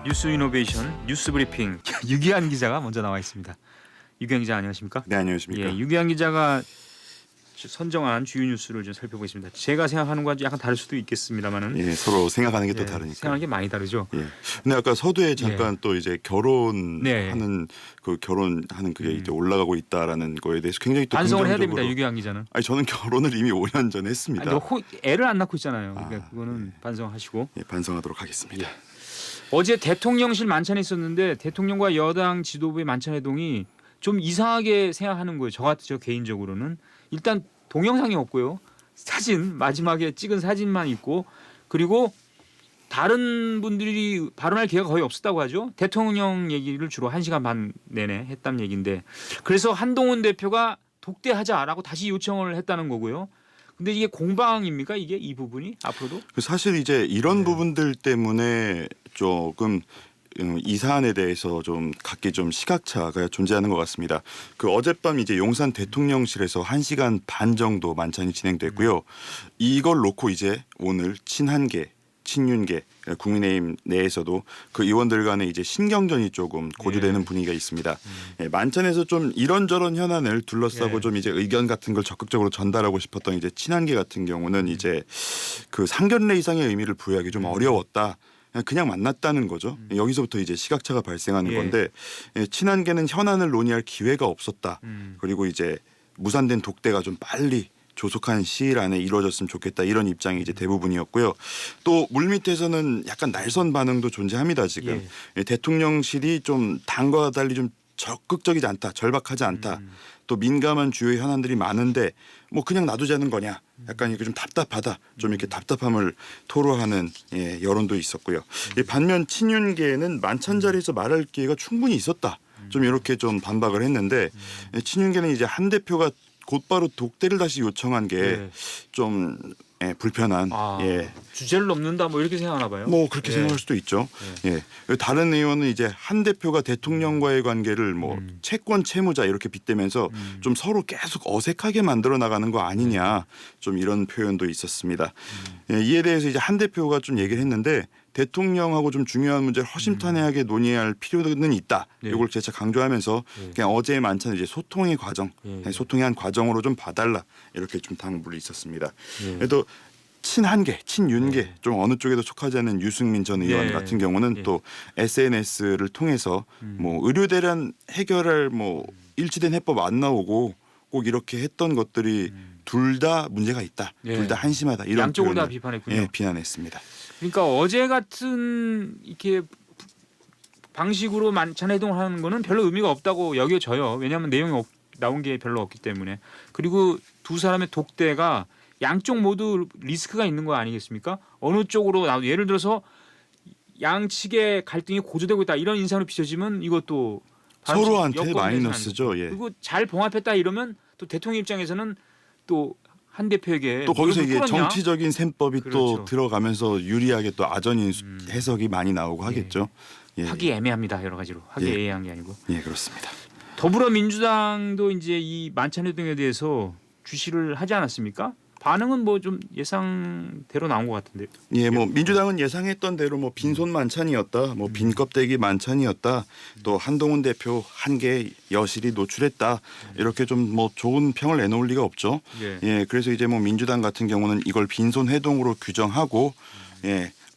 뉴스 이노베이션 뉴스 브리핑 유기한 기자가 먼저 나와 있습니다. 유기한 기자 안녕하십니까? 네, 안녕하십니까? 예, 유기한 기자가 선정한 주요 뉴스를 좀 살펴보겠습니다. 제가 생각하는 것과 약간 다를 수도 있겠습니다만은 예, 서로 생각하는 게 또 예, 다르니까. 생각하는 게 많이 다르죠. 예. 근데 아까 서두에 잠깐 또 이제 결혼하는 그 결혼하는 그게 이제 올라가고 있다라는 거에 대해서 굉장히 또 반성을 해야 긍정적으로. 됩니다. 유기한 기자는. 아니 저는 결혼을 이미 5년 전에 했습니다. 아니, 애를 안 낳고 있잖아요. 그러니까 그거는 반성하시고. 예, 반성하도록 하겠습니다. 어제 대통령실 만찬에 있었는데 대통령과 여당 지도부의 만찬 회동이 좀 이상하게 생각하는 거예요. 저 개인적으로는 일단 동영상이 없고요. 사진 마지막에 찍은 사진만 있고 그리고 다른 분들이 발언할 기회가 거의 없었다고 하죠. 대통령 얘기를 주로 1시간 반 내내 했다는 얘기인데 그래서 한동훈 대표가 독대하자라고 다시 요청을 했다는 거고요. 근데 이게 공방입니까? 이게 이 부분이 앞으로도? 사실 이제 이런 부분들 때문에 조금 이 사안에 대해서 좀 각기 좀 시각차가 존재하는 것 같습니다. 그 어젯밤 이제 용산 대통령실에서 1시간 반 정도 만찬이 진행됐고요. 이걸 놓고 이제 오늘 친한계, 친윤계, 국민의힘 내에서도 그 의원들 간의 이제 신경전이 조금 고조되는 분위기가 있습니다. 예, 만찬에서 좀 이런저런 현안을 둘러싸고 좀 이제 의견 같은 걸 적극적으로 전달하고 싶었던 이제 친한계 같은 경우는 이제 그 상견례 이상의 의미를 부여하기 좀 어려웠다. 그냥 만났다는 거죠. 여기서부터 이제 시각차가 발생하는 건데 친한계는 현안을 논의할 기회가 없었다. 그리고 이제 무산된 독대가 좀 빨리 조속한 시일 안에 이루어졌으면 좋겠다 이런 입장이 이제 대부분이었고요. 또 물밑에서는 약간 날선 반응도 존재합니다. 지금 대통령실이 좀 당과 달리 좀 적극적이지 않다, 절박하지 않다. 또 민감한 주요 현안들이 많은데 뭐 그냥 놔두자는 거냐. 약간 이렇게 좀 답답하다. 좀 이렇게 답답함을 토로하는 여론도 있었고요. 반면 친윤계는 만찬 자리에서 말할 기회가 충분히 있었다. 좀 이렇게 좀 반박을 했는데 친윤계는 이제 한 대표가 곧바로 독대를 다시 요청한 게 좀 불편한 주제를 넘는다 뭐 이렇게 생각하나 봐요. 뭐 그렇게 생각할 수도 있죠. 다른 의원은 이제 한 대표가 대통령과의 관계를 뭐 채권 채무자 이렇게 빗대면서 좀 서로 계속 어색하게 만들어 나가는 거 아니냐 좀 이런 표현도 있었습니다. 이에 대해서 이제 한 대표가 좀 얘기를 했는데 대통령하고 좀 중요한 문제를 허심탄회하게 논의할 필요는 있다. 이걸 재차 강조하면서 그냥 어제의 만찬은 이제 소통의 과정, 소통의 한 과정으로 좀 봐달라 이렇게 좀 당부를 있었습니다. 그래도 친한계, 친윤계 좀 어느 쪽에도 속하지 않는 유승민 전 의원 같은 경우는 또 SNS를 통해서 뭐 의료 대란 해결할 뭐 일치된 해법 안 나오고 꼭 이렇게 했던 것들이 둘 다 문제가 있다. 둘 다 한심하다. 이런 양쪽으로 다 비판했군요. 비난했습니다. 그러니까 어제 같은 이렇게 방식으로 만찬 회동을 하는 거는 별로 의미가 없다고 여겨져요. 왜냐하면 내용이 나온 게 별로 없기 때문에. 그리고 두 사람의 독대가 양쪽 모두 리스크가 있는 거 아니겠습니까? 어느 쪽으로 예를 들어서 양측의 갈등이 고조되고 있다 이런 인상으로 비춰지면 이것도 서로한테 마이너스죠. 그리고 잘 봉합했다 이러면 또 대통령 입장에서는 또 한 대표에게 또 거기서 이게 정치적인 셈법이 또 들어가면서 유리하게 또 아전인 해석이 많이 나오고 하겠죠. 하기 애매합니다. 여러 가지로 하기 애매한 게 아니고. 예, 그렇습니다. 더불어민주당도 이제 이 만찬 회동에 대해서 주시를 하지 않았습니까? 반응은 뭐 좀 예상대로 나온 것 같은데요. 예, 뭐 민주당은 예상했던 대로 뭐 빈손 만찬이었다, 뭐 빈 껍데기 만찬이었다, 또 한동훈 대표 한계 여실히 노출했다 이렇게 좀 뭐 좋은 평을 내놓을 리가 없죠. 그래서 이제 뭐 민주당 같은 경우는 이걸 빈손 회동으로 규정하고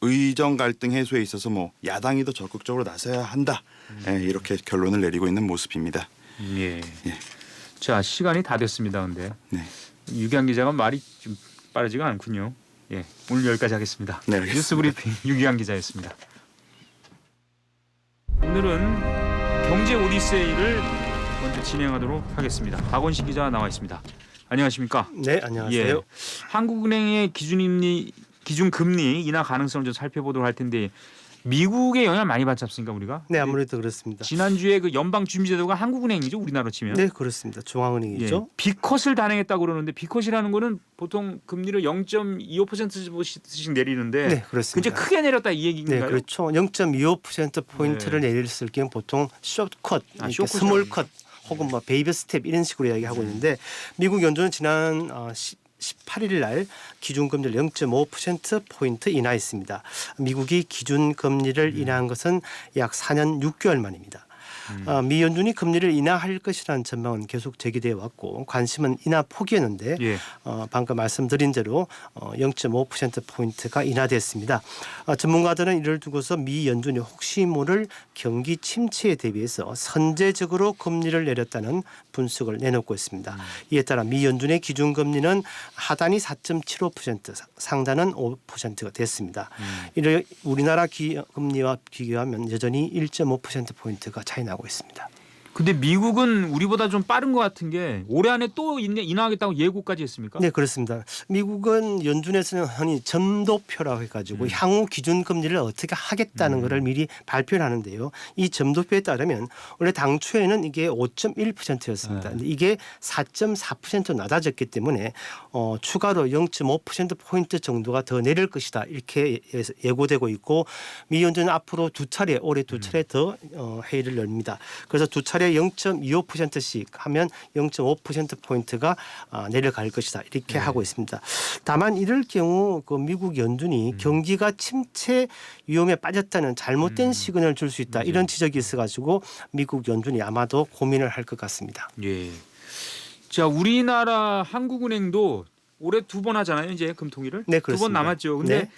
의정 갈등 해소에 있어서 뭐 야당이 더 적극적으로 나서야 한다 이렇게 결론을 내리고 있는 모습입니다. 자, 시간이 다 됐습니다. 근데. 유기한 기자가 말이 좀 빠르지가 않군요. 오늘 여기까지 하겠습니다. 네, 알겠습니다. 뉴스 브리핑 유기한 기자였습니다. 오늘은 경제 오디세이를 먼저 진행하도록 하겠습니다. 박원식 기자 나와 있습니다. 안녕하십니까? 네, 안녕하세요. 한국은행의 기준금리 인하 가능성을 좀 살펴보도록 할 텐데 미국의 영향을 많이 받지 않습니까 우리가? 네, 아무래도 그렇습니다. 지난주에 그 연방준비제도가 한국은행이죠, 우리나라로 치면. 네, 그렇습니다. 중앙은행이죠. B컷을 단행했다고 그러는데 B컷이라는 거는 보통 금리를 0.25%씩 내리는데 네, 그렇습니다. 굉장히 크게 내렸다 이 얘기인가요? 네, 그렇죠. 0.25%포인트를 내렸을 경우 보통 숏컷, 스몰컷 혹은 뭐 베이비 스텝 이런 식으로 이야기하고 있는데 미국 연준은 지난 18일 날 기준금리를 0.5%포인트 인하했습니다. 미국이 기준금리를 인하한 것은 약 4년 6개월 만입니다. 미 연준이 금리를 인하할 것이라는 전망은 계속 제기되어 왔고 관심은 인하 폭이었는데 예. 방금 말씀드린 대로 0.5%포인트가 인하됐습니다. 전문가들은 이를 두고서 미 연준이 혹시 모를 경기 침체에 대비해서 선제적으로 금리를 내렸다는 분석을 내놓고 있습니다. 이에 따라 미 연준의 기준금리는 하단이 4.75%, 상단은 5%가 됐습니다. 이를 우리나라 금리와 비교하면 여전히 1.5%포인트가 차이 나고 있습니다. 근데 미국은 우리보다 좀 빠른 것 같은 게 올해 안에 또 인하하겠다고 예고까지 했습니까? 네, 그렇습니다. 미국은 연준에서는 흔히 점도표라고 해가지고 향후 기준금리를 어떻게 하겠다는 것을 미리 발표를 하는데요. 이 점도표에 따르면 원래 당초에는 이게 5.1%였습니다. 근데 이게 4.4% 낮아졌기 때문에 추가로 0.5%포인트 정도가 더 내릴 것이다. 이렇게 예고되고 있고 미 연준은 앞으로 올해 두 차례 더 회의를 열립니다. 그래서 두 차례 0.25%씩 하면 0.5%포인트가 내려갈 것이다. 이렇게 하고 있습니다. 다만 이럴 경우 그 미국 연준이 경기가 침체 위험에 빠졌다는 잘못된 시그널을 줄 수 있다. 이런 지적이 있어가지고 미국 연준이 아마도 고민을 할 것 같습니다. 예. 자, 우리나라 한국은행도 올해 2번 하잖아요. 이제 금통위를. 네, 2번 그렇습니다. 남았죠. 근데 네.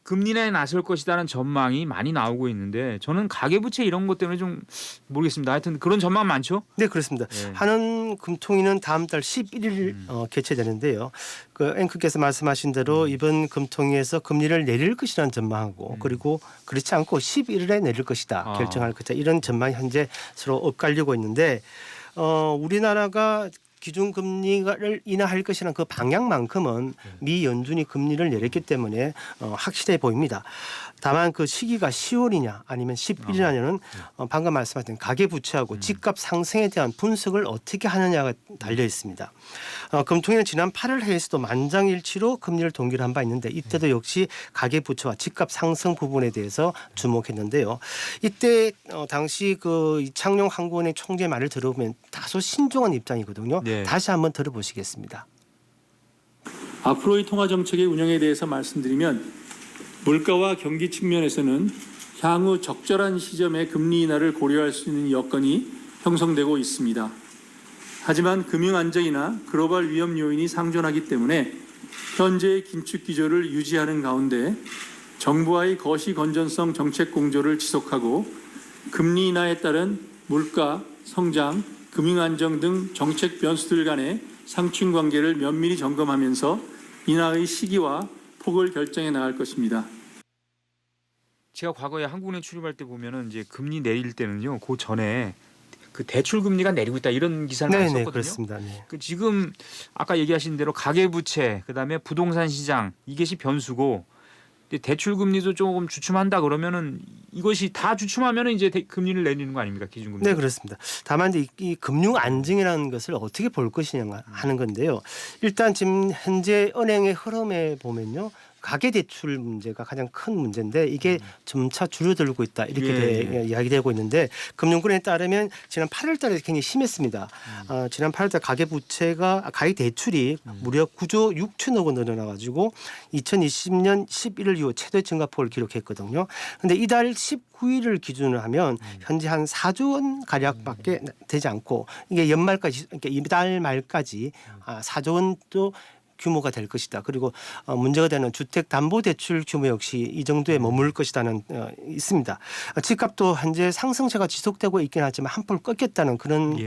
금리 인하에 나설 것이라는 전망이 많이 나오고 있는데 저는 가계부채 이런 것 때문에 좀 모르겠습니다. 하여튼 그런 전망 많죠? 네, 그렇습니다. 네. 한은 금통위는 다음 달 11일 개최되는데요. 그 앵커께서 말씀하신 대로 이번 금통위에서 금리를 내릴 것이라는 전망하고 그리고 그렇지 않고 11일에 내릴 것이다. 결정할 것이다. 이런 전망이 현재 서로 엇갈리고 있는데 우리나라가 기준금리를 인하할 것이라는 그 방향만큼은 미 연준이 금리를 내렸기 때문에 확실해 보입니다. 다만 그 시기가 10월이냐 아니면 11일이냐는 방금 말씀하신 가계부채하고 집값 상승에 대한 분석을 어떻게 하느냐가 달려 있습니다. 금통위는 지난 8월 회의에서도 만장일치로 금리를 동결한 바 있는데 이때도 역시 가계부채와 집값 상승 부분에 대해서 주목했는데요. 이때 당시 그 이창용 한국은행 총재 말을 들어보면 다소 신중한 입장이거든요. 네. 다시 한번 들어보시겠습니다. 앞으로의 통화 정책의 운영에 대해서 말씀드리면 물가와 경기 측면에서는 향후 적절한 시점에 금리 인하를 고려할 수 있는 여건이 형성되고 있습니다. 하지만 금융 안정이나 글로벌 위험 요인이 상존하기 때문에 현재의 긴축 기조를 유지하는 가운데 정부와의 거시 건전성 정책 공조를 지속하고 금리 인하에 따른 물가, 성장, 금융 안정 등 정책 변수들 간의 상충 관계를 면밀히 점검하면서 인하의 시기와 폭을 결정해 나갈 것입니다. 제가 과거에 한국은행 출입할 때 보면은 이제 금리 내릴 때는요. 그 전에 그 대출 금리가 내리고 있다 이런 기사를 많이 네, 썼거든요. 그렇습니다. 네. 그 지금 아까 얘기하신 대로 가계부채 그다음에 부동산 시장 이것이 변수고 대출 금리도 조금 주춤한다 그러면은 이것이 다 주춤하면은 이제 금리를 내리는 거 아닙니까 기준금리? 네, 그렇습니다. 다만 이 금융 안정이라는 것을 어떻게 볼 것이냐 하는 건데요. 일단 지금 현재 은행의 흐름에 보면요. 가계대출 문제가 가장 큰 문제인데 이게 점차 줄어들고 있다 이렇게 이야기되고 있는데 금융권에 따르면 지난 8월 달에 굉장히 심했습니다. 지난 8월 달 가계대출이 무려 9조 6천억 원 늘어나가지고 2020년 11월 이후 최대 증가폭을 기록했거든요. 그런데 이달 19일을 기준으로 하면 현재 한 4조 원 가량밖에 되지 않고 이게 연말까지 그러니까 이달 말까지 4조 원도 규모가 될 것이다. 그리고 문제가 되는 주택담보대출 규모 역시 이 정도에 머물 것이다는 있습니다. 집값도 현재 상승세가 지속되고 있긴 하지만 한풀 꺾였다는 그런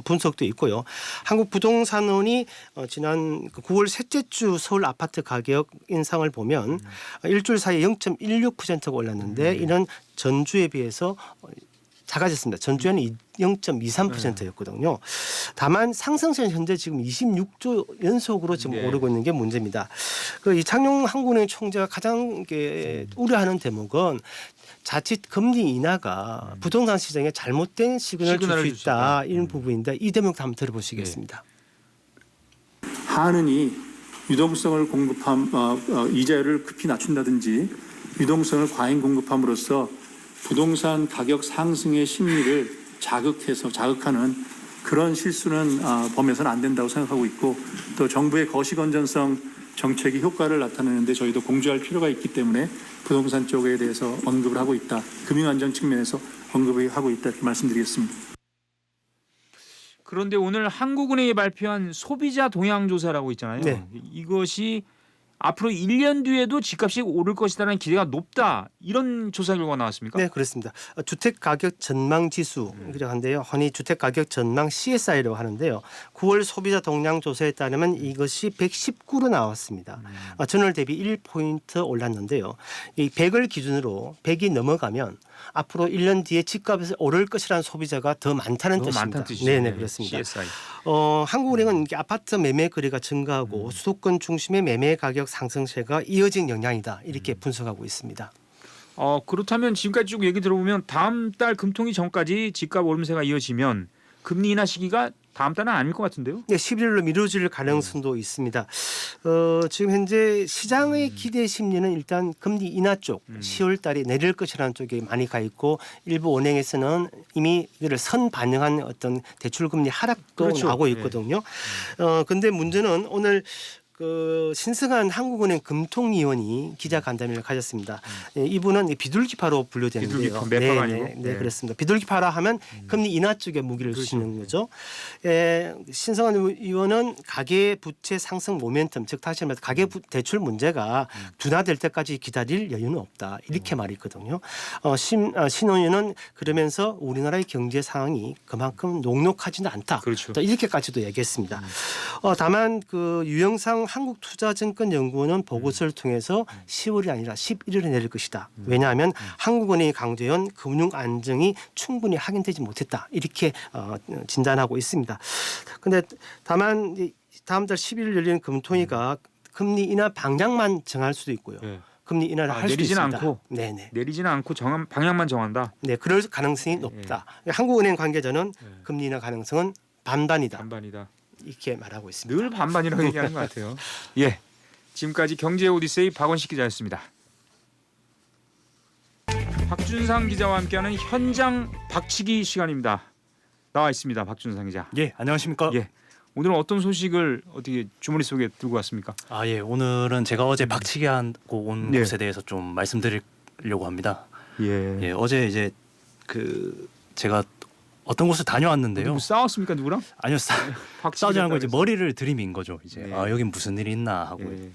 분석도 있고요. 한국부동산원이 지난 9월 셋째 주 서울 아파트 가격 인상을 보면 일주일 사이에 0.16%가 올랐는데 이는 전주에 비해서 작아졌습니다. 전주에는 0.23%였거든요. 다만 상승세는 현재 지금 26조 연속으로 지금 오르고 있는 게 문제입니다. 그 이창용 한국은행 총재가 가장 우려하는 대목은 자칫 금리 인하가 부동산 시장에 잘못된 시그널을 줄 수 있다 이런 부분인데 이 대목 한번 들어보시겠습니다. 한은이 유동성을 이자율을 급히 낮춘다든지 유동성을 과잉 공급함으로써 부동산 가격 상승의 심리를 자극하는 그런 실수는 범해서는 안 된다고 생각하고 있고 또 정부의 거시 건전성 정책이 효과를 나타내는데 저희도 공조할 필요가 있기 때문에 부동산 쪽에 대해서 언급을 하고 있다. 금융안정 측면에서 언급을 하고 있다 이렇게 말씀드리겠습니다. 그런데 오늘 한국은행이 발표한 소비자 동향 조사라고 있잖아요. 네. 이것이 앞으로 1년 뒤에도 집값이 오를 것이라는 기대가 높다. 이런 조사 결과가 나왔습니까? 네, 그렇습니다. 주택 가격 전망 지수라고 하는데요. 흔히 주택 가격 전망 CSI라고 하는데요. 9월 소비자 동향 조사에 따르면 이것이 119로 나왔습니다. 전월 대비 1포인트 올랐는데요. 이 100을 기준으로 100이 넘어가면 앞으로 1년 뒤에 집값이 오를 것이라는 소비자가 더 많다는 더 뜻입니다. 많다는 뜻이죠. 네, 그렇습니다. CSI. 한국은행은 이게 아파트 매매 거래가 증가하고 수도권 중심의 매매 가격 상승세가 이어진 영향이다 이렇게 분석하고 있습니다. 그렇다면 지금까지 쭉 얘기 들어보면 다음 달 금통위 전까지 집값 오름세가 이어지면 금리 인하 시기가 다음 달은 아닐 것 같은데요? 네, 11월로 미뤄질 가능성도 있습니다. 지금 현재 시장의 기대 심리는 일단 금리 인하 쪽 10월 달에 내릴 것이라는 쪽에 많이 가 있고 일부 은행에서는 이미 이를 선반영한 어떤 대출 금리 하락도 그렇죠. 나오고 있거든요. 근데 문제는 오늘 신승한 한국은행 금통위원이 기자간담회를 가졌습니다. 이분은 비둘기파로 분류되는데요. 비둘기파, 매파가 아니고? 네, 그렇습니다. 비둘기파라 하면 금리 인하 쪽에 무기를 주시는 거죠. 신승한 의원은 가계 부채 상승 모멘텀, 즉 다시 말해서 가계 대출 문제가 둔화될 때까지 기다릴 여유는 없다. 이렇게 말했거든요. 신 의원은 그러면서 우리나라의 경제 상황이 그만큼 녹록하지는 않다. 그렇죠. 또 이렇게까지도 얘기했습니다. 다만 유영상 한국투자증권연구원은 보고서를 통해서 10월이 아니라 11월에 내릴 것이다. 왜냐하면 한국은행이 강조한 금융 안정이 충분히 확인되지 못했다. 이렇게 진단하고 있습니다. 그런데 다만 다음 달 11일 열리는 금통위가 금리 인하 방향만 정할 수도 있고요. 네. 금리 인하를 할 수도 내리지는 있습니다. 않고? 네네. 내리지는 않고 방향만 정한다. 네, 그럴 가능성이 높다. 한국은행 관계자는 금리 인하 가능성은 반반이다. 반반이다. 이렇게 말하고 있습니다. 늘 반반이라고 얘기하는 것 같아요. 예, 지금까지 경제 오디세이 박원식 기자였습니다. 박준상 기자와 함께하는 현장 박치기 시간입니다. 나와 있습니다, 박준상 기자. 예, 안녕하십니까? 예, 오늘은 어떤 소식을 어떻게 주머니 속에 들고 왔습니까? 예, 오늘은 제가 어제 박치기 하고 온 예. 곳에 대해서 좀 말씀드리려고 합니다. 예. 예, 어제 이제 제가 어떤 곳을 다녀왔는데요. 누구 싸웠습니까, 누구랑? 아니요, 싸우지 않고 이제 그래서. 머리를 들이민 거죠. 이제 네. 여긴 무슨 일이 있나 하고 예.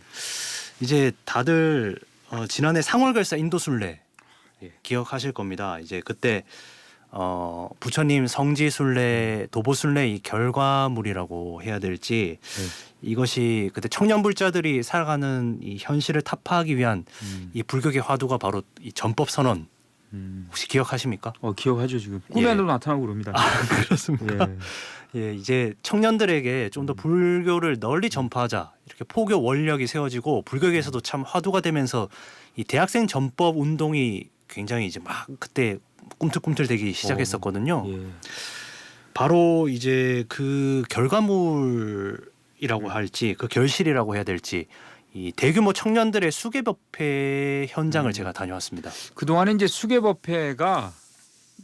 이제 다들 지난해 상월결사 인도순례 예. 기억하실 겁니다. 이제 그때 부처님 성지순례, 도보순례 이 결과물이라고 해야 될지 이것이 그때 청년불자들이 살아가는 이 현실을 타파하기 위한 이 불교의 화두가 바로 이 전법 선언. 혹시 기억하십니까? 기억하죠. 지금 꿈에도 예. 나타나고 그럽니다. 그렇습니까? 예. 예, 이제 청년들에게 좀 더 불교를 널리 전파하자 이렇게 포교 원력이 세워지고 불교계에서도 참 화두가 되면서 이 대학생 전법 운동이 굉장히 이제 막 그때 꿈틀꿈틀대기 시작했었거든요. 예. 바로 이제 그 결과물이라고 할지 그 결실이라고 해야 될지 이 대규모 청년들의 수계법회 현장을 제가 다녀왔습니다. 그동안에 이제 수계법회가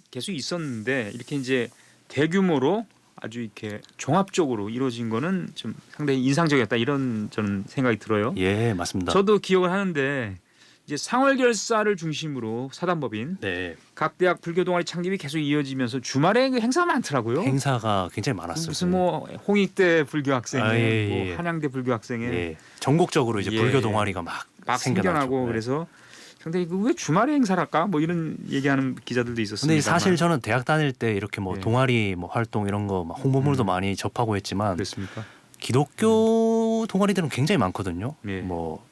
계속 있었는데 이렇게 이제 대규모로 아주 이렇게 종합적으로 이루어진 거는 좀 상당히 인상적이었다 이런 저는 생각이 들어요. 예, 맞습니다. 저도 기억을 하는데 이제 상월결사를 중심으로 사단법인 네, 각 대학 불교 동아리 창립이 계속 이어지면서 주말에 그 행사가 많더라고요. 행사가 굉장히 많았어요. 무슨 뭐 홍익대 불교 학생회, 예, 뭐 예. 한양대 불교 학생회 예, 전국적으로 이제 예. 불교 동아리가 막 생겨나고 네. 그래서 상당히 왜 주말에 행사를 할까 뭐 이런 얘기하는 기자들도 있었습니다. 근데 사실 저는 대학 다닐 때 이렇게 뭐 예. 동아리 뭐 활동 이런 거 막 홍보물도 많이 접하고 했지만 그렇습니까? 기독교 동아리들은 굉장히 많거든요. 예. 뭐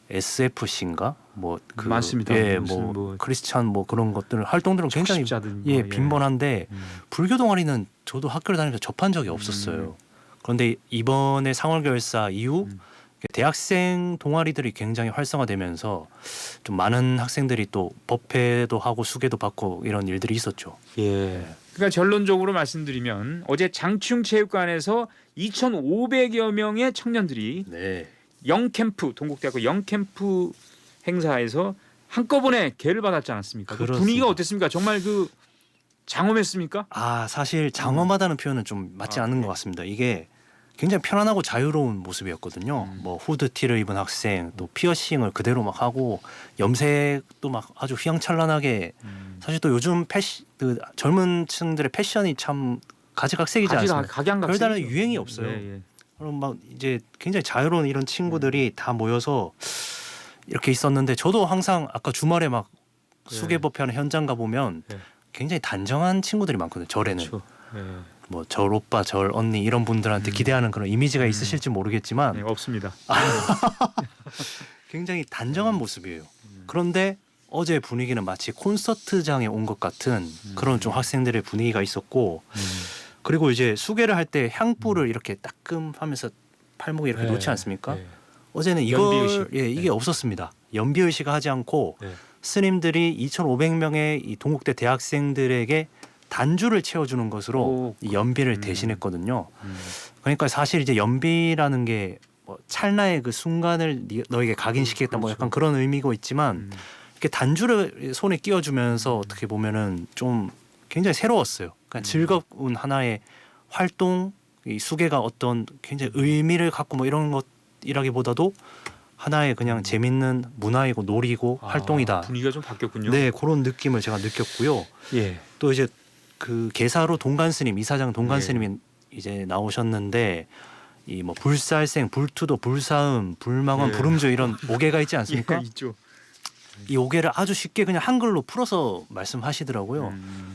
SFC인가 뭐 많습니다. 예, 무슨 뭐 뭐 크리스찬 뭐 그런 것들 활동들은 굉장히 적십자든 예, 뭐, 빈번한데 불교 동아리는 저도 학교를 다니면서 접한 적이 없었어요. 그런데 이번에 상월결사 이후 대학생 동아리들이 굉장히 활성화되면서 좀 많은 학생들이 또 법회도 하고 수계도 받고 이런 일들이 있었죠. 예. 그러니까 결론적으로 말씀드리면 어제 장충체육관에서 2,500여 명의 청년들이 네. 영캠프 동국대학교 영캠프 행사에서 한꺼번에 개를 받았지 않았습니까? 그 그렇습니다. 분위기가 어땠습니까? 정말 그 장엄했습니까? 사실 장엄하다는 표현은 좀 맞지 않는 것 같습니다. 이게 굉장히 편안하고 자유로운 모습이었거든요. 뭐 후드티를 입은 학생, 또 피어싱을 그대로 막 하고 염색도 막 아주 휘황찬란하게. 사실 또 요즘 그 젊은 층들의 패션이 참 가지각색이지 않습니까? 각양각색. 별다른 유행이 없어요. 예. 그럼 막 이제 굉장히 자유로운 이런 친구들이 다 모여서 이렇게 있었는데, 저도 항상 아까 주말에 막 수계법회하는 현장 가 보면 네. 굉장히 단정한 친구들이 많거든요. 절에는. 그렇죠. 예. 뭐 절 오빠, 절 언니 이런 분들한테 기대하는 그런 이미지가 있으실지 모르겠지만 네, 없습니다. 굉장히 단정한 모습이에요. 그런데 어제 분위기는 마치 콘서트장에 온 것 같은 그런 좀 학생들의 분위기가 있었고, 그리고 이제 수계를 할 때 향불을 이렇게 따끔하면서 팔목에 이렇게 놓지 않습니까? 네. 어제는 이걸 연비의식. 이게 네. 없었습니다. 연비의식을 하지 않고 네. 스님들이 2,500명의 이 동국대 대학생들에게 단주를 채워주는 것으로 오, 이 연비를 대신했거든요. 음. 그러니까 사실 이제 연비라는 게 뭐 찰나의 그 순간을 너에게 각인시키겠다, 뭐 약간 그런 의미고 있지만 이렇게 단주를 손에 끼워주면서 어떻게 보면은 좀 굉장히 새로웠어요. 그러니까 즐거운 하나의 활동, 이 수계가 어떤 굉장히 의미를 갖고 뭐 이런 것이라기보다도 하나의 그냥 재밌는 문화이고 놀이고 활동이다. 분위기가 좀 바뀌었군요. 네, 그런 느낌을 제가 느꼈고요. 예. 또 이제 그 개사로 동간스님, 이사장 동간스님이 예. 이제 나오셨는데, 이 뭐 불살생, 불투도, 불사음, 불망원, 예. 불음조 이런 오계가 있지 않습니까? 예, 있죠. 이 오계를 아주 쉽게 그냥 한글로 풀어서 말씀하시더라고요.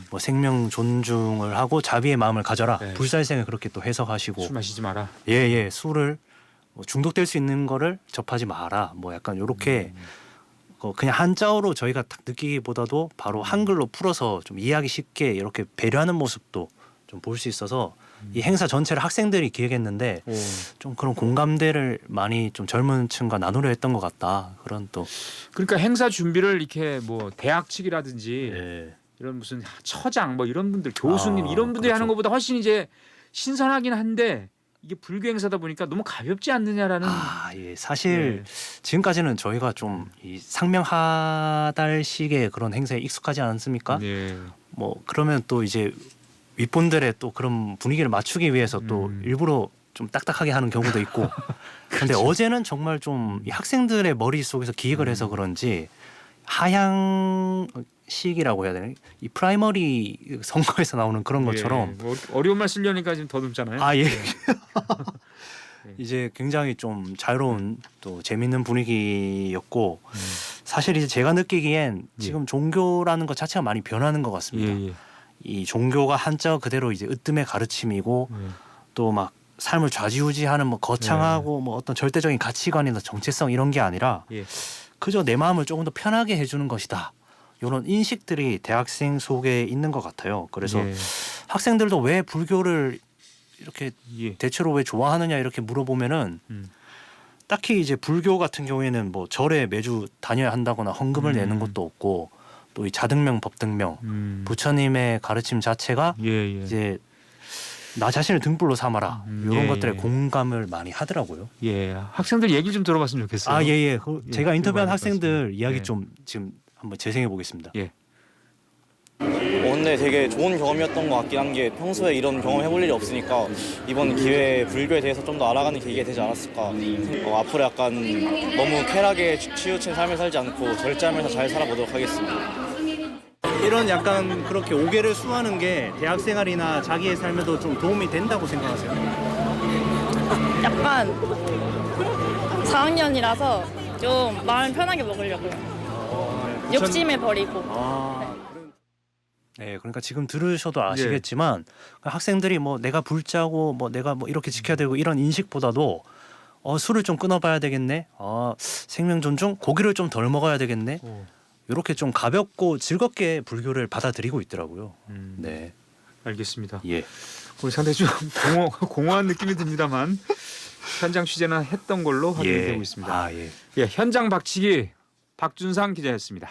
뭐 생명 존중을 하고 자비의 마음을 가져라. 네. 불살생을 그렇게 또 해석하시고, 술 마시지 마라. 예예, 술을 뭐 중독될 수 있는 거를 접하지 마라. 뭐 약간 요렇게 그냥 한자어로 저희가 딱 느끼기보다도 바로 한글로 풀어서 좀 이해하기 쉽게 이렇게 배려하는 모습도 좀 볼 수 있어서 이 행사 전체를 학생들이 기획했는데 오. 좀 그런 공감대를 많이 좀 젊은 층과 나누려 했던 것 같다. 그런 또 그러니까 행사 준비를 이렇게 뭐 대학 측이라든지 예. 이런 무슨 처장 뭐 이런 분들, 교수님 이런 분들이 그렇죠. 하는 것보다 훨씬 이제 신선하긴 한데, 이게 불교 행사다 보니까 너무 가볍지 않느냐라는. 예. 사실 지금까지는 저희가 좀 이 상명하달식의 그런 행사에 익숙하지 않습니까? 네. 뭐 그러면 또 이제 윗분들의 또 그런 분위기를 맞추기 위해서 또 일부러 좀 딱딱하게 하는 경우도 있고. 근데 어제는 정말 좀 이 학생들의 머릿속에서 기획을 해서 그런지 하향식이라고 해야 되나? 이 프라이머리 선거에서 나오는 그런 것처럼 예. 뭐 어려운 말 쓰려니까 지금 더듬잖아요. 예. 이제 굉장히 좀 자유로운 또 재밌는 분위기였고, 사실 이제 제가 느끼기엔 지금 종교라는 것 자체가 많이 변하는 것 같습니다. 예. 이 종교가 한자 그대로 이제 으뜸의 가르침이고 또 막 삶을 좌지우지하는 뭐 거창하고 뭐 어떤 절대적인 가치관이나 정체성 이런 게 아니라 예. 그저 내 마음을 조금 더 편하게 해주는 것이다. 이런 인식들이 대학생 속에 있는 것 같아요. 그래서 예. 학생들도 왜 불교를 이렇게 예. 대체로 왜 좋아하느냐 이렇게 물어보면은 딱히 이제 불교 같은 경우에는 뭐 절에 매주 다녀야 한다거나 헌금을 내는 것도 없고, 또 이 자등명 법등명 부처님의 가르침 자체가 예. 이제 나 자신을 등불로 삼아라 이런 예, 것들에 예. 공감을 많이 하더라고요. 예. 학생들 얘기 좀 들어봤으면 좋겠어요. 예예. 예, 제가 인터뷰한 들어봐야 학생들 될것 이야기 같습니다. 좀 지금 한번 재생해 보겠습니다. 예. 근데 되게 좋은 경험이었던 것 같긴 한 게, 평소에 이런 경험 해볼 일이 없으니까 이번 기회에 불교에 대해서 좀 더 알아가는 계기가 되지 않았을까. 앞으로 약간 너무 쾌락에 치우친 삶을 살지 않고 절제하면서 잘 살아보도록 하겠습니다. 이런 약간 그렇게 오계를 수하는 게 대학생활이나 자기의 삶에도 좀 도움이 된다고 생각하세요? 약간 4학년이라서 좀 마음 편하게 먹으려고요. 욕심을 버리고. 네, 그러니까 지금 들으셔도 아시겠지만 학생들이 뭐 내가 불자고 뭐 내가 뭐 이렇게 지켜야 되고 이런 인식보다도 술을 좀 끊어봐야 되겠네. 생명 존중, 고기를 좀 덜 먹어야 되겠네. 이렇게 좀 가볍고 즐겁게 불교를 받아들이고 있더라고요. 네, 알겠습니다. 예. 오늘 상당히 좀 공허한 느낌이 듭니다만 현장 취재는 했던 걸로 확인이 되고 있습니다. 예. 예, 현장 박치기 박준상 기자였습니다.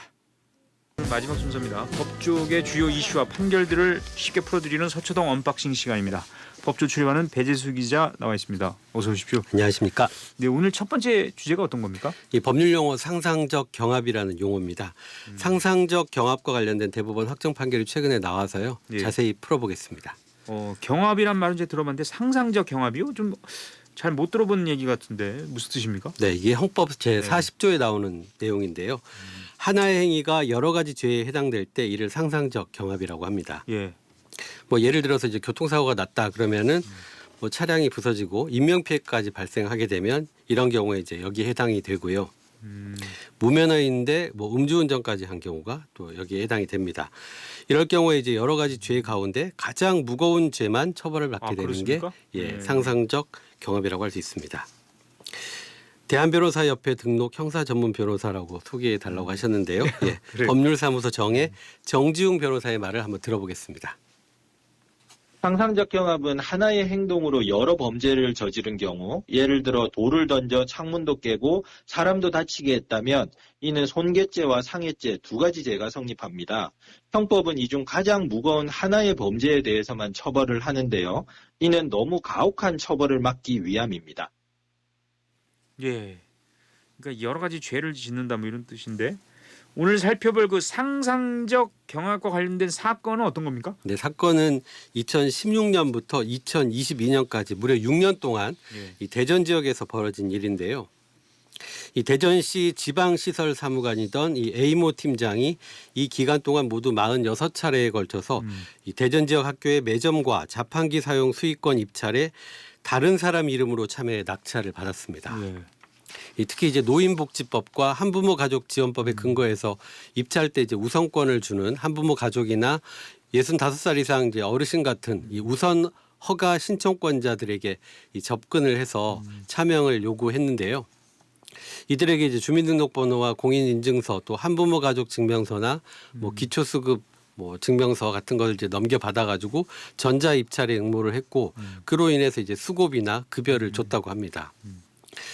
마지막 순서입니다. 법조계 주요 이슈와 판결들을 쉽게 풀어드리는 서초동 언박싱 시간입니다. 법조 출입하는 배재수 기자 나와 있습니다. 어서 오십시오. 안녕하십니까. 네, 오늘 첫 번째 주제가 어떤 겁니까? 이 법률 용어 상상적 경합이라는 용어입니다. 상상적 경합과 관련된 대법원 확정 판결이 최근에 나와서요. 예. 자세히 풀어보겠습니다. 경합이란 말은 이제 들어봤는데 상상적 경합이요? 좀 잘 못 들어본 얘기 같은데 무슨 뜻입니까? 네, 이게 헌법 제 40조에 나오는 내용인데요. 하나의 행위가 여러 가지 죄에 해당될 때 이를 상상적 경합이라고 합니다. 예. 뭐 예를 들어서 이제 교통사고가 났다 그러면은 뭐 차량이 부서지고 인명피해까지 발생하게 되면 이런 경우에 이제 여기에 해당이 되고요. 무면허인데 뭐 음주운전까지 한 경우가 또 여기에 해당이 됩니다. 이럴 경우에 이제 여러 가지 죄 가운데 가장 무거운 죄만 처벌을 받게 되는 그렇습니까? 게 네. 상상적 경합이라고 할 수 있습니다. 대한변호사협회 등록 형사 전문 변호사라고 소개해 달라고 하셨는데요. 예, 그래요. 법률사무소 정의 정지웅 변호사의 말을 한번 들어보겠습니다. 상상적 경합은 하나의 행동으로 여러 범죄를 저지른 경우, 예를 들어 돌을 던져 창문도 깨고 사람도 다치게 했다면 이는 손괴죄와 상해죄 두 가지 죄가 성립합니다. 형법은 이 중 가장 무거운 하나의 범죄에 대해서만 처벌을 하는데요. 이는 너무 가혹한 처벌을 막기 위함입니다. 예. 그러니까 여러 가지 죄를 짓는다 뭐 이런 뜻인데 오늘 살펴볼 그 상상적 경합과 관련된 사건은 어떤 겁니까? 네, 사건은 2016년부터 2022년까지 무려 6년 동안 예. 이 대전 지역에서 벌어진 일인데요. 이 대전시 지방시설 사무관이던 이 A모 팀장이 이 기간 동안 모두 46차례에 걸쳐서 이 대전 지역 학교의 매점과 자판기 사용 수익권 입찰에 다른 사람 이름으로 참여해 낙찰을 받았습니다. 예. 특히 이제 노인복지법과 한부모 가족 지원법에 근거해서 입찰 때 이제 우선권을 주는 한부모 가족이나 65살 이상 이제 어르신 같은 이 우선 허가 신청권자들에게 이 접근을 해서 차명을 요구했는데요. 이들에게 이제 주민등록번호와 공인인증서 또 한부모 가족 증명서나 뭐 기초수급 뭐 증명서 같은 걸 이제 넘겨받아 가지고 전자 입찰에 응모를 했고 그로 인해서 이제 수고비나 급여를 줬다고 합니다.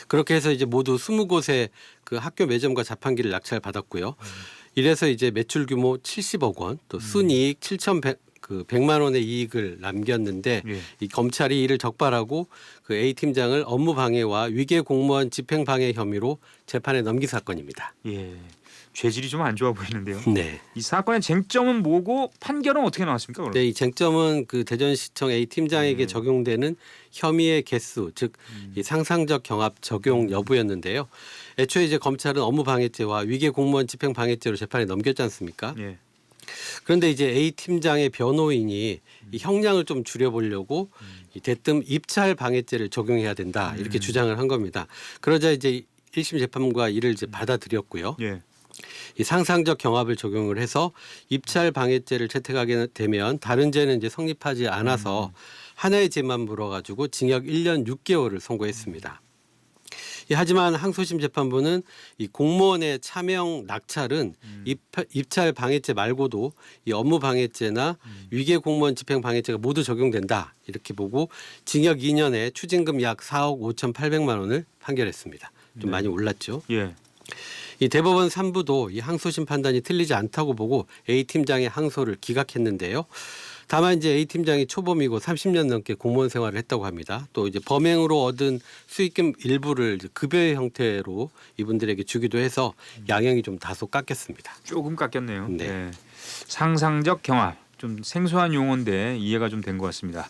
그렇게 해서 이제 모두 20곳의 그 학교 매점과 자판기를 낙찰 받았고요. 이래서 이제 매출 규모 70억 원, 또 순이익 7,100만 원의 이익을 남겼는데 예. 이 검찰이 이를 적발하고 그 A 팀장을 업무 방해와 위계 공무원 집행 방해 혐의로 재판에 넘긴 사건입니다. 예. 죄질이 좀 안 좋아 보이는데요. 네. 이 사건의 쟁점은 뭐고 판결은 어떻게 나왔습니까? 그럼? 네, 이 쟁점은 그 대전시청 A 팀장에게 적용되는 혐의의 개수, 즉 이 상상적 경합 적용 여부였는데요. 애초에 이제 검찰은 업무 방해죄와 위계 공무원 집행 방해죄로 재판에 넘겼지 않습니까? 예. 그런데 이제 A 팀장의 변호인이 이 형량을 좀 줄여보려고 이 대뜸 입찰 방해죄를 적용해야 된다 이렇게 주장을 한 겁니다. 그러자 이제 1심 재판부가 이를 이제 받아들였고요. 예. 이 상상적 경합을 적용을 해서 입찰 방해죄를 채택하게 되면 다른 죄는 이제 성립하지 않아서 하나의 죄만 물어가지고 징역 1년 6개월을 선고했습니다. 하지만 항소심 재판부는 이 공무원의 차명 낙찰은 입찰 방해죄 말고도 이 업무 방해죄나 위계 공무원 집행 방해죄가 모두 적용된다 이렇게 보고 징역 2년에 추징금 약 4억 5,800만 원을 판결했습니다. 좀 많이 올랐죠. 예. 이 대법원 3부도 이 항소심 판단이 틀리지 않다고 보고 A 팀장의 항소를 기각했는데요. 다만 이제 A 팀장이 초범이고 30년 넘게 공무원 생활을 했다고 합니다. 또 이제 범행으로 얻은 수익금 일부를 이제 급여의 형태로 이분들에게 주기도 해서 양형이 좀 다소 깎였습니다. 조금 깎였네요. 네. 예. 상상적 경합 좀 생소한 용어인데 이해가 좀 된 것 같습니다.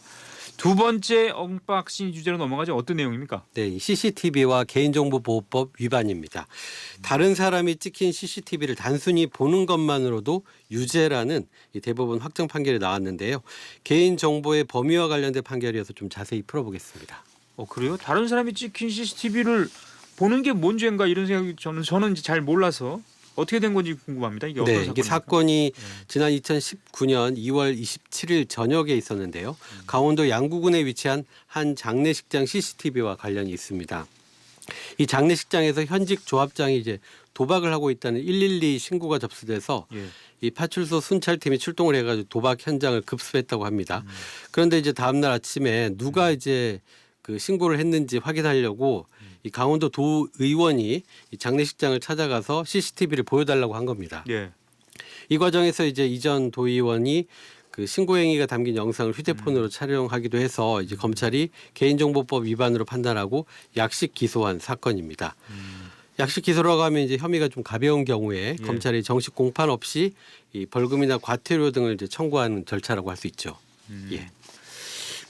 두 번째 언박싱 주제로 넘어가죠. 어떤 내용입니까? 네, CCTV와 개인정보보호법 위반입니다. 다른 사람이 찍힌 CCTV를 단순히 보는 것만으로도 유죄라는 이 대법원 확정 판결이 나왔는데요. 개인정보의 범위와 관련된 판결이어서 좀 자세히 풀어보겠습니다. 그래요? 다른 사람이 찍힌 CCTV를 보는 게 뭔 죄인가 이런 생각이 저는 이제 잘 몰라서 어떻게 된 건지 궁금합니다. 이게 어떤 네, 이게 사건입니까? 사건이 지난 2019년 2월 27일 저녁에 있었는데요. 강원도 양구군에 위치한 한 장례식장 CCTV와 관련이 있습니다. 이 장례식장에서 현직 조합장이 이제 도박을 하고 있다는 112 신고가 접수돼서 예. 이 파출소 순찰팀이 출동을 해가지고 도박 현장을 급습했다고 합니다. 그런데 이제 다음날 아침에 누가 이제 그 신고를 했는지 확인하려고 이 강원도 도의원이 이 장례식장을 찾아가서 CCTV를 보여달라고 한 겁니다. 예. 이 과정에서 이제 이전 도의원이 그 신고 행위가 담긴 영상을 휴대폰으로 촬영하기도 해서 이제 검찰이 개인정보법 위반으로 판단하고 약식 기소한 사건입니다. 약식 기소라고 하면 이제 혐의가 좀 가벼운 경우에 예. 검찰이 정식 공판 없이 이 벌금이나 과태료 등을 이제 청구하는 절차라고 할 수 있죠. 예.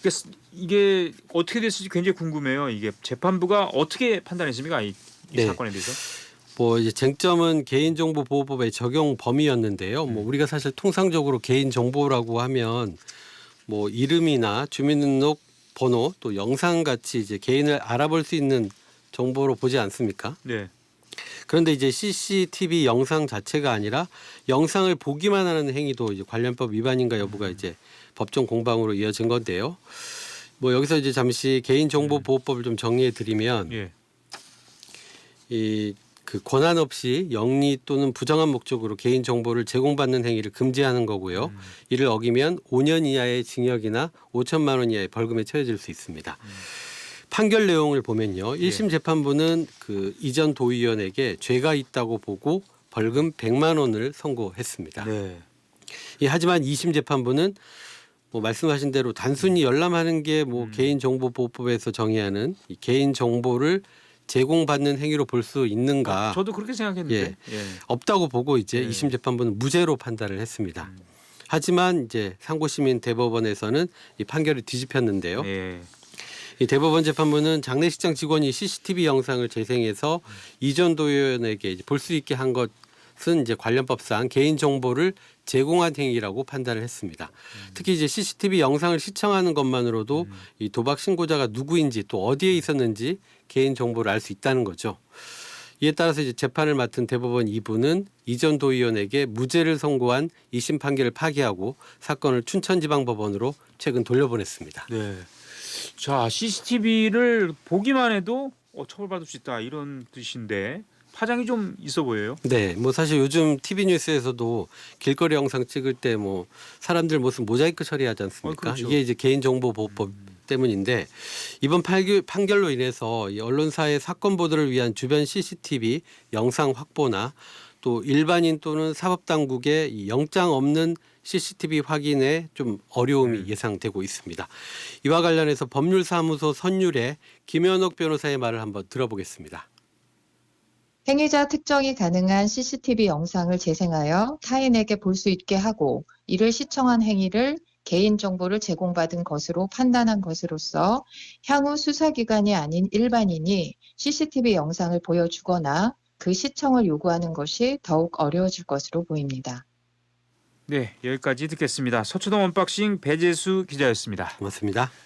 그래서 이게 어떻게 됐을지 굉장히 궁금해요. 이게 재판부가 어떻게 판단했습니까? 이 네. 사건에 대해서? 뭐 이제 쟁점은 개인정보보호법의 적용 범위였는데요. 뭐 우리가 사실 통상적으로 개인정보라고 하면 뭐 이름이나 주민등록번호 또 영상 같이 이제 개인을 알아볼 수 있는 정보로 보지 않습니까? 네. 그런데 이제 CCTV 영상 자체가 아니라 영상을 보기만 하는 행위도 이제 관련법 위반인가 여부가 이제 법정 공방으로 이어진 건데요. 뭐 여기서 이제 잠시 개인정보보호법을 좀 정리해 드리면 예. 이 그 권한 없이 영리 또는 부정한 목적으로 개인 정보를 제공받는 행위를 금지하는 거고요. 이를 어기면 5년 이하의 징역이나 5천만 원 이하의 벌금에 처해질 수 있습니다. 판결 내용을 보면요. 1심 재판부는 그 이전 도의원에게 죄가 있다고 보고 벌금 100만 원을 선고했습니다. 네. 예, 하지만 2심 재판부는 뭐 말씀하신 대로 단순히 열람하는 게 뭐 개인정보보호법에서 정의하는 이 개인 정보를 제공받는 행위로 볼 수 있는가? 저도 그렇게 생각했는데. 예. 없다고 보고 이제 네. 2심 재판부는 무죄로 판단을 했습니다. 하지만 이제 상고시민 대법원에서는 이 판결을 뒤집혔는데요. 예. 이 대법원 재판부는 장례식장 직원이 CCTV 영상을 재생해서 이전 도의원에게 볼 수 있게 한 것은 이제 관련법상 개인 정보를 제공한 행위라고 판단을 했습니다. 특히 이제 CCTV 영상을 시청하는 것만으로도 이 도박 신고자가 누구인지 또 어디에 있었는지 개인 정보를 알 수 있다는 거죠. 이에 따라서 이제 재판을 맡은 대법원 2부는 이전 도의원에게 무죄를 선고한 2심 판결을 파기하고 사건을 춘천지방법원으로 최근 돌려보냈습니다. 네. 자, CCTV를 보기만 해도 처벌받을 수 있다 이런 뜻인데 파장이 좀 있어 보여요. 네, 뭐 사실 요즘 TV 뉴스에서도 길거리 영상 찍을 때 뭐 사람들 모습 모자이크 처리하지 않습니까? 그렇죠. 이게 이제 개인정보보호법 때문인데 이번 판결로 인해서 이 언론사의 사건 보도를 위한 주변 CCTV 영상 확보나 또 일반인 또는 사법당국의 이 영장 없는 CCTV 확인에 좀 어려움이 예상되고 있습니다. 이와 관련해서 법률사무소 선율의 김현옥 변호사의 말을 한번 들어보겠습니다. 행위자 특정이 가능한 CCTV 영상을 재생하여 타인에게 볼 수 있게 하고 이를 시청한 행위를 개인정보를 제공받은 것으로 판단한 것으로서 향후 수사기관이 아닌 일반인이 CCTV 영상을 보여주거나 그 시청을 요구하는 것이 더욱 어려워질 것으로 보입니다. 네, 여기까지 듣겠습니다. 서초동 언박싱 배재수 기자였습니다. 고맙습니다.